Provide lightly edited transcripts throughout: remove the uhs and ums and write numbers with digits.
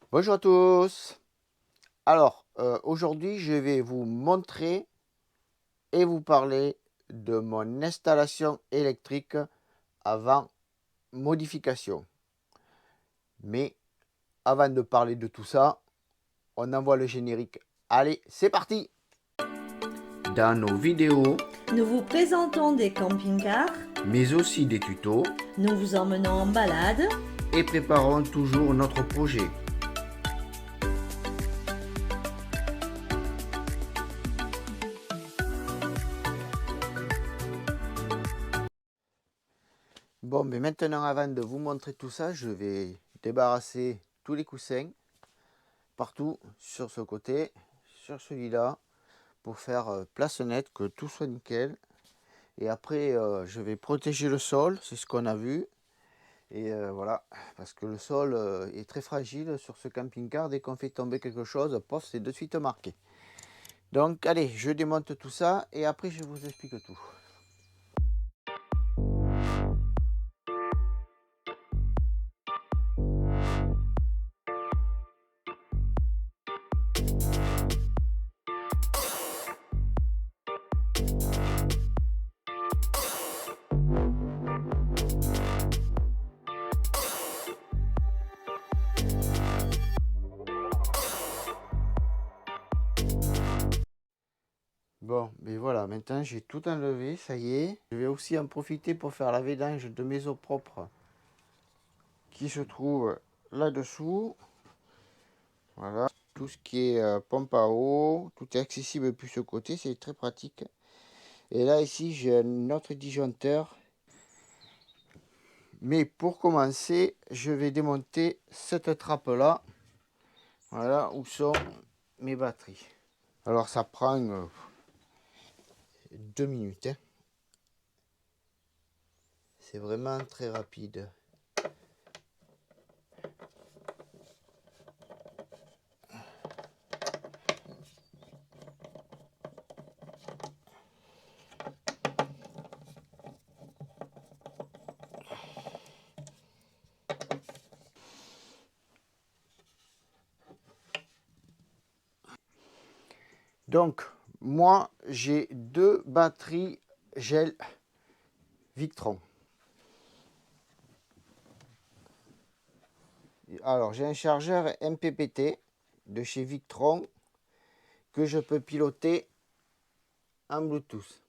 Bonjour à tous. Alors, aujourd'hui, je vais vous montrer et vous parler de mon installation électrique avant modification. Mais avant de parler de tout ça, on envoie le générique. Allez, c'est parti! Dans nos vidéos, Nous vous présentons des camping-cars, mais aussi des tutos, nous vous emmenons en balade. et préparons toujours notre projet. Bon, mais maintenant, avant de vous montrer tout ça, je vais débarrasser tous les coussins partout sur ce côté, sur celui-là, pour faire place nette, que tout soit nickel. Et après, je vais protéger le sol, c'est ce qu'on a vu. Et voilà, parce que le sol est très fragile sur ce camping-car. Dès qu'on fait tomber quelque chose, pof, c'est de suite marqué. Donc allez, je démonte tout ça et après je vous explique tout. Bon, mais voilà, maintenant j'ai tout enlevé, ça y est. Je vais aussi en profiter pour faire la vidange de mes eaux propres qui se trouvent là-dessous. Voilà, tout ce qui est pompe à eau, tout est accessible depuis ce côté, c'est très pratique. Et là, ici, j'ai un autre disjoncteur. Mais pour commencer, je vais démonter cette trappe-là. Voilà, où sont mes batteries. Alors, ça prend 2 minutes, hein. C'est vraiment très rapide. Donc, moi, j'ai deux batteries gel Victron. Alors, j'ai un chargeur MPPT de chez Victron que je peux piloter en Bluetooth.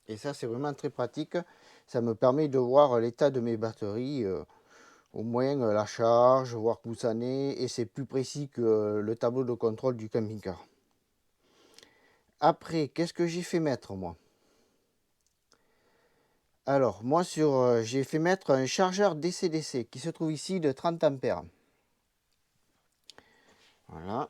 Et ça, c'est vraiment très pratique. Ça me permet de voir l'état de mes batteries, au moins la charge, voir où ça en est. Et c'est plus précis que le tableau de contrôle du camping-car. Après, qu'est-ce que j'ai fait mettre, moi? Alors, moi, j'ai fait mettre un chargeur DC-DC qui se trouve ici de 30 ampères. Voilà.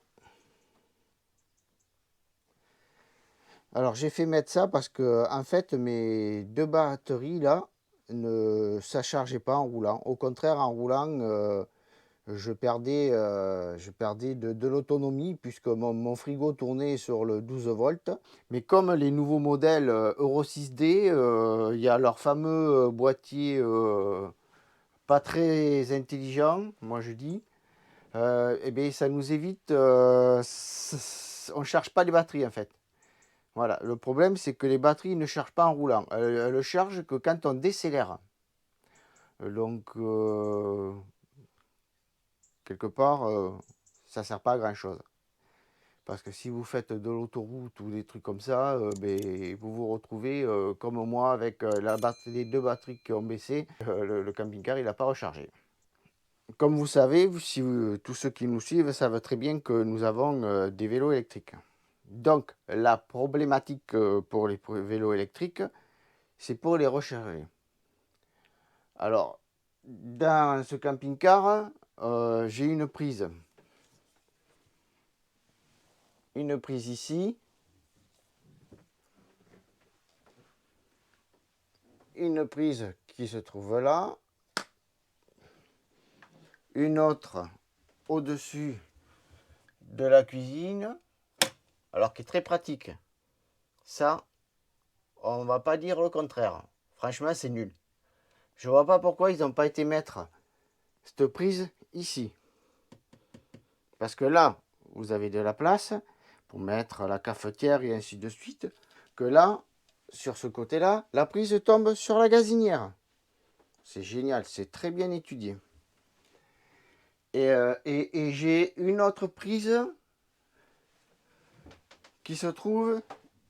Alors, j'ai fait mettre ça parce que, en fait, mes deux batteries, là, ne ça chargeait pas en roulant. Au contraire, en roulant, je perdais de l'autonomie puisque mon frigo tournait sur le 12 volts. Mais comme les nouveaux modèles Euro 6D, il y a leur fameux boîtier pas très intelligent, moi je dis, et bien ça nous évite, on ne charge pas les batteries en fait. Voilà, le problème c'est que les batteries ne chargent pas en roulant, elles ne chargent que quand on décélère. Donc, quelque part, ça ne sert pas à grand chose. Parce que si vous faites de l'autoroute ou des trucs comme ça, ben, vous vous retrouvez comme moi avec les deux batteries qui ont baissé. Le camping-car, il n'a pas rechargé. Comme vous savez, tous ceux qui nous suivent savent très bien que nous avons des vélos électriques. Donc, la problématique pour les vélos électriques, c'est pour les recharger. Alors, dans ce camping-car, j'ai une prise. Une prise ici. Une prise qui se trouve là. Une autre au-dessus de la cuisine. Alors, qui est très pratique. Ça, on va pas dire le contraire. Franchement, c'est nul. Je vois pas pourquoi ils n'ont pas été mettre cette prise ici. Parce que là, vous avez de la place pour mettre la cafetière et ainsi de suite. Que là, sur ce côté-là, la prise tombe sur la gazinière. C'est génial, c'est très bien étudié. Et j'ai une autre prise qui se trouve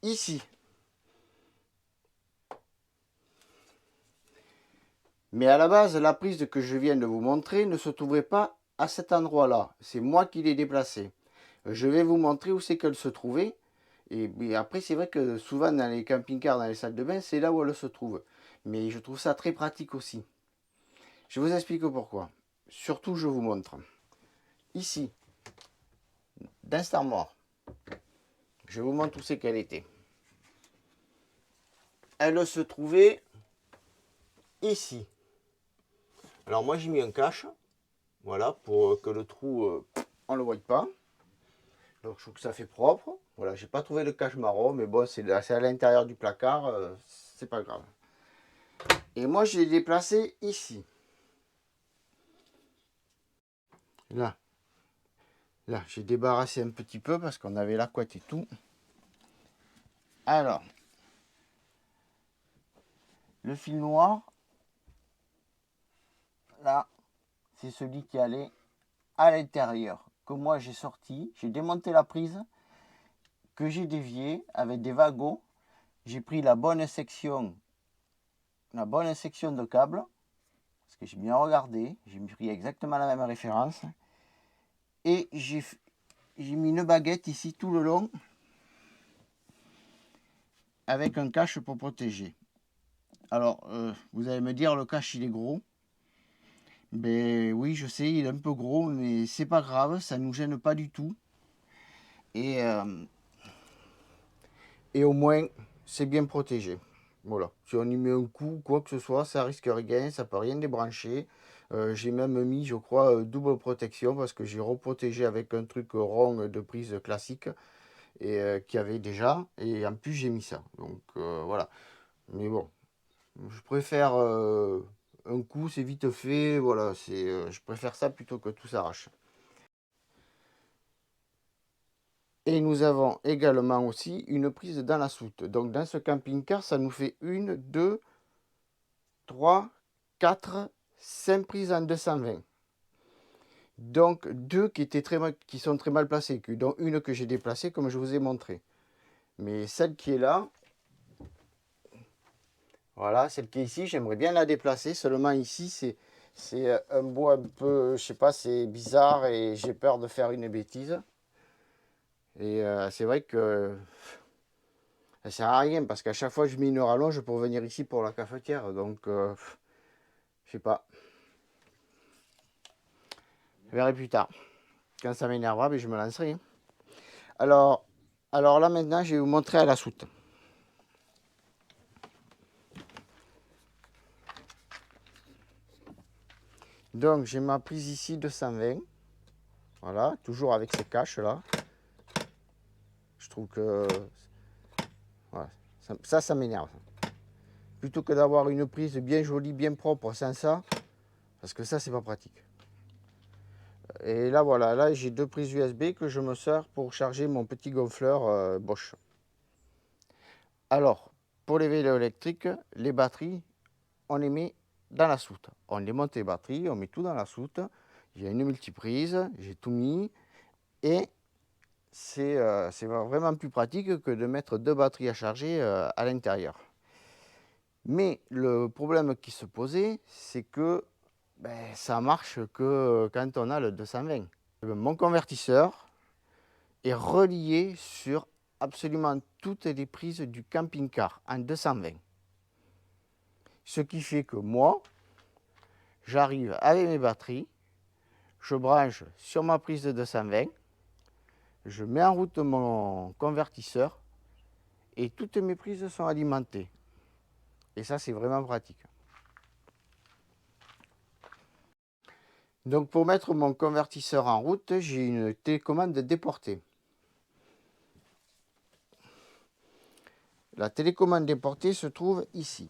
ici. Mais à la base, la prise que je viens de vous montrer ne se trouvait pas à cet endroit-là. C'est moi qui l'ai déplacée. Je vais vous montrer où c'est qu'elle se trouvait. Et après, c'est vrai que souvent dans les camping-cars, dans les salles de bain, c'est là où elle se trouve. Mais je trouve ça très pratique aussi. Je vous explique pourquoi. Surtout, je vous montre. Ici, dans cette armoire, je vous montre où c'est qu'elle était. Elle se trouvait ici. Alors moi, j'ai mis un cache. Voilà, pour que le trou, on ne le voie pas. Donc je trouve que ça fait propre. Voilà, j'ai pas trouvé le cache marron, mais bon, c'est à l'intérieur du placard, c'est pas grave. Et moi, je l'ai déplacé ici. Là, j'ai débarrassé un petit peu parce qu'on avait la couette et tout. Alors, le fil noir, là, c'est celui qui allait à l'intérieur. Que moi j'ai sorti, j'ai démonté la prise, que j'ai dévié avec des wagons. J'ai pris la bonne section de câble, parce que j'ai bien regardé, j'ai pris exactement la même référence. Et j'ai mis une baguette ici tout le long, avec un cache pour protéger. Alors, vous allez me dire, le cache il est gros. Ben oui, je sais, il est un peu gros, mais c'est pas grave, ça nous gêne pas du tout. Et au moins, c'est bien protégé. Voilà, si on y met un coup, quoi que ce soit, ça risque rien, ça peut rien débrancher. J'ai même mis, je crois, double protection parce que j'ai reprotégé avec un truc rond de prise classique et qu'il y avait déjà. Et en plus, j'ai mis ça. Donc voilà. Mais bon, je préfère un coup, c'est vite fait. Voilà, je préfère ça plutôt que tout s'arrache. Et nous avons également aussi une prise dans la soute. Donc dans ce camping-car, ça nous fait 1, 2, 3, 4, 5 prises en 220. Donc deux qui sont très mal placées, dont une que j'ai déplacée comme je vous ai montré. Mais celle qui est là, voilà, celle qui est ici, j'aimerais bien la déplacer. Seulement ici, c'est un bois un peu, je sais pas, c'est bizarre et j'ai peur de faire une bêtise. Et c'est vrai que ça sert à rien parce qu'à chaque fois je mets une rallonge pour venir ici pour la cafetière. Donc, je sais pas. Je verrai plus tard. Quand ça m'énervera, mais je me lancerai. Hein. Alors là maintenant, je vais vous montrer à la soute. Donc j'ai ma prise ici 220. Voilà, toujours avec ces caches là. Je trouve que voilà, ça m'énerve. Plutôt que d'avoir une prise bien jolie, bien propre sans ça, parce que ça c'est pas pratique. Et là voilà, là j'ai deux prises USB que je me sers pour charger mon petit gonfleur Bosch. Alors, pour les vélos électriques, les batteries, on les met dans la soute. On démonte les batteries, on met tout dans la soute. Il y a une multiprise, j'ai tout mis. Et c'est vraiment plus pratique que de mettre deux batteries à charger à l'intérieur. Mais le problème qui se posait, c'est que ça marche que quand on a le 220. Mon convertisseur est relié sur absolument toutes les prises du camping-car en 220. Ce qui fait que moi, j'arrive avec mes batteries, je branche sur ma prise de 220, je mets en route mon convertisseur et toutes mes prises sont alimentées. Et ça, c'est vraiment pratique. Donc pour mettre mon convertisseur en route, j'ai une télécommande déportée. La télécommande déportée se trouve ici.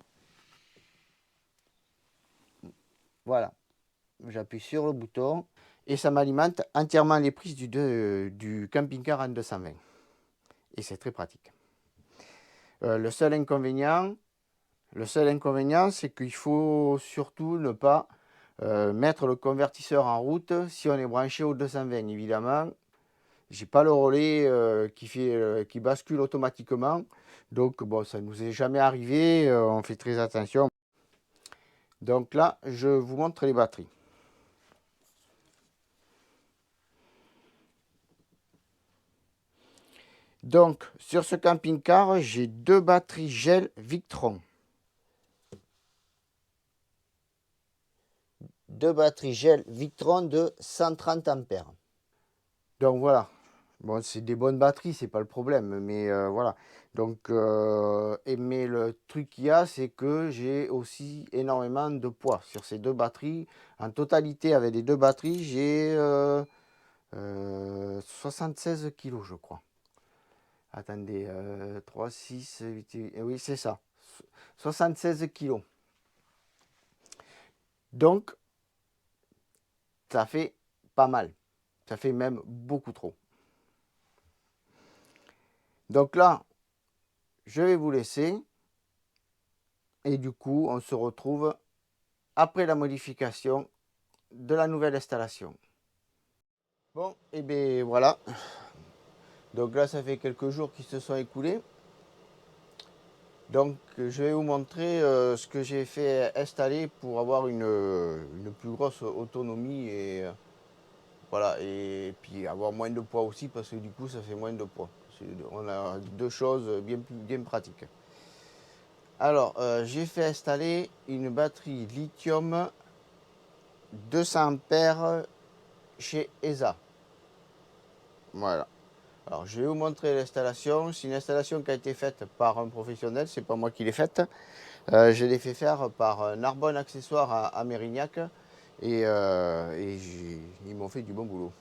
Voilà. J'appuie sur le bouton Et ça m'alimente entièrement les prises du camping-car en 220. Et c'est très pratique. Le seul inconvénient, c'est qu'il faut surtout ne pas mettre le convertisseur en route si on est branché au 220. Évidemment, j'ai pas le relais qui bascule automatiquement. Donc bon, ça nous est jamais arrivé, on fait très attention. Donc là, je vous montre les batteries. Donc sur ce camping-car, j'ai 2 batteries gel Victron. 2 batteries gel Victron de 130 ampères. Donc voilà. Bon, c'est des bonnes batteries, c'est pas le problème, mais voilà. Donc, mais le truc qu'il y a, c'est que j'ai aussi énormément de poids sur ces 2 batteries. En totalité, avec les 2 batteries, j'ai 76 kilos, je crois. Attendez, 3, 6, 8, 8, oui, c'est ça. 76 kilos. Donc, ça fait pas mal. Ça fait même beaucoup trop. Donc là, je vais vous laisser. Et du coup, on se retrouve après la modification de la nouvelle installation. Bon, et bien voilà. Donc là, ça fait quelques jours qui se sont écoulés. Donc, je vais vous montrer ce que j'ai fait installer pour avoir une plus grosse autonomie et voilà, et puis avoir moins de poids aussi parce que du coup, ça fait moins de poids. On a 2 choses bien pratiques. Alors, j'ai fait installer une batterie lithium 200 ampères chez ESA. Voilà. Alors, je vais vous montrer l'installation. C'est une installation qui a été faite par un professionnel, c'est pas moi qui l'ai faite. Je l'ai fait faire par Narbonne Accessoires à Mérignac et ils m'ont fait du bon boulot.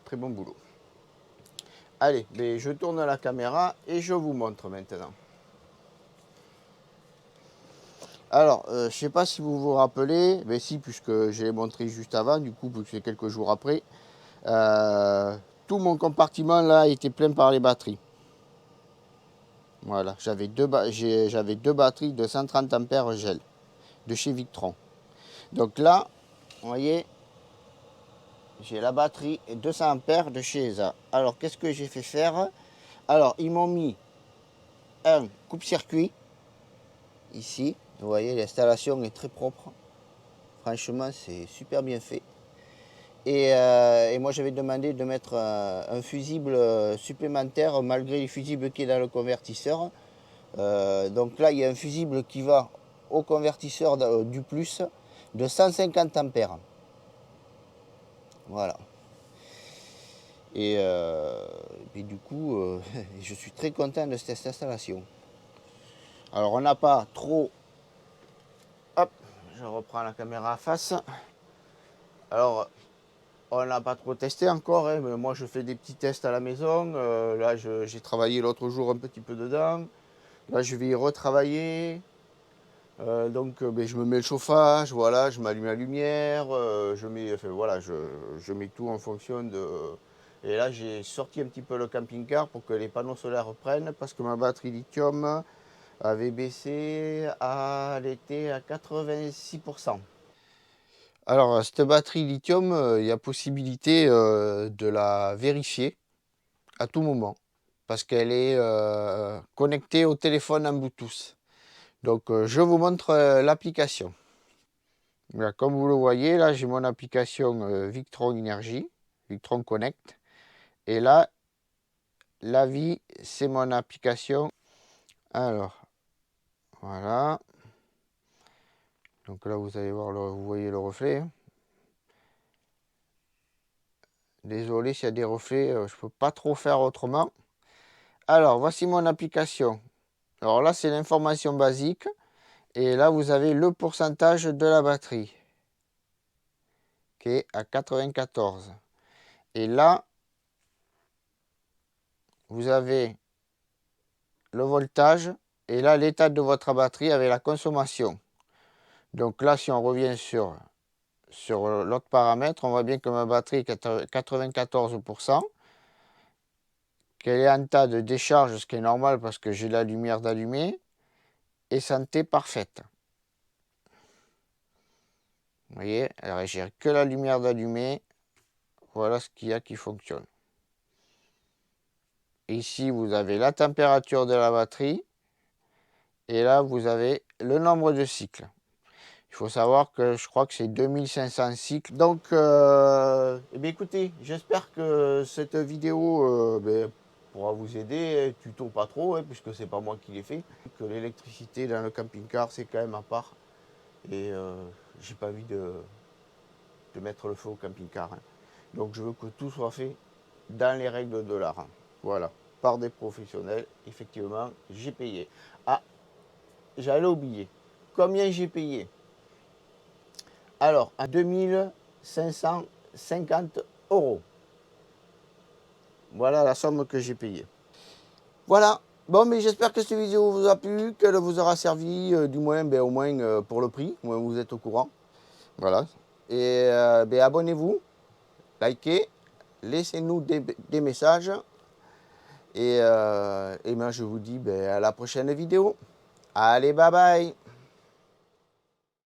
Très bon boulot. Allez, ben, je tourne la caméra et je vous montre maintenant. Alors, je ne sais pas si vous vous rappelez, mais si, puisque je l'ai montré juste avant, du coup, c'est quelques jours après. Tout mon compartiment là était plein par les batteries. Voilà, j'avais deux batteries de 130 ampères gel de chez Victron. Donc là, vous voyez, j'ai la batterie 200 ampères de chez ESA. Alors, qu'est-ce que j'ai fait faire? Alors, ils m'ont mis un coupe-circuit ici. Vous voyez, l'installation est très propre. Franchement, c'est super bien fait. Et moi, j'avais demandé de mettre un fusible supplémentaire malgré les fusibles qui est dans le convertisseur. Donc là, il y a un fusible qui va au convertisseur du plus de 150 ampères. Voilà. Et du coup, je suis très content de cette installation. Alors, on n'a pas trop... Hop, je reprends la caméra face. Alors, on n'a pas trop testé encore, hein, mais moi je fais des petits tests à la maison. Là, j'ai travaillé l'autre jour un petit peu dedans. Là, je vais y retravailler. Ben, je me mets le chauffage, voilà, je m'allume la lumière, voilà, je mets tout en fonction de... Et là, j'ai sorti un petit peu le camping-car pour que les panneaux solaires prennent parce que ma batterie lithium avait baissé elle était à 86%. Alors, cette batterie lithium, il y a possibilité de la vérifier à tout moment parce qu'elle est connectée au téléphone en Bluetooth. Donc, je vous montre l'application. Comme vous le voyez, là, j'ai mon application Victron Energy, Victron Connect. Et là, la vie, c'est mon application. Alors, voilà. Donc là, vous allez voir, vous voyez le reflet. Hein. Désolé s'il y a des reflets, je ne peux pas trop faire autrement. Alors, voici mon application. Alors là, c'est l'information basique. Et là, vous avez le pourcentage de la batterie qui est à 94. Et là, vous avez le voltage et là, l'état de votre batterie avec la consommation. Donc là, si on revient sur sur l'autre paramètre, on voit bien que ma batterie est 94%, qu'elle est en tas de décharge, ce qui est normal parce que j'ai la lumière d'allumée, et santé parfaite. Vous voyez, alors j'ai que la lumière d'allumée, voilà ce qu'il y a qui fonctionne. Ici, vous avez la température de la batterie, et là, vous avez le nombre de cycles. Il faut savoir que je crois que c'est 2500 cycles. Donc, eh bien, écoutez, j'espère que cette vidéo pourra vous aider. Tuto pas trop, hein, puisque c'est pas moi qui l'ai fait. Que l'électricité dans le camping-car, c'est quand même à part. Et j'ai pas envie de mettre le feu au camping-car. Hein. Donc, je veux que tout soit fait dans les règles de l'art. Hein. Voilà, par des professionnels. Effectivement, j'ai payé. Ah, j'allais oublier. Combien j'ai payé? Alors, à 2550 euros. Voilà la somme que j'ai payée. Voilà. Bon, mais j'espère que cette vidéo vous a plu, qu'elle vous aura servi, du moins, au moins pour le prix, au moins vous êtes au courant. Voilà. Et abonnez-vous, likez, laissez-nous des messages. Et ben, je vous dis à la prochaine vidéo. Allez, bye bye.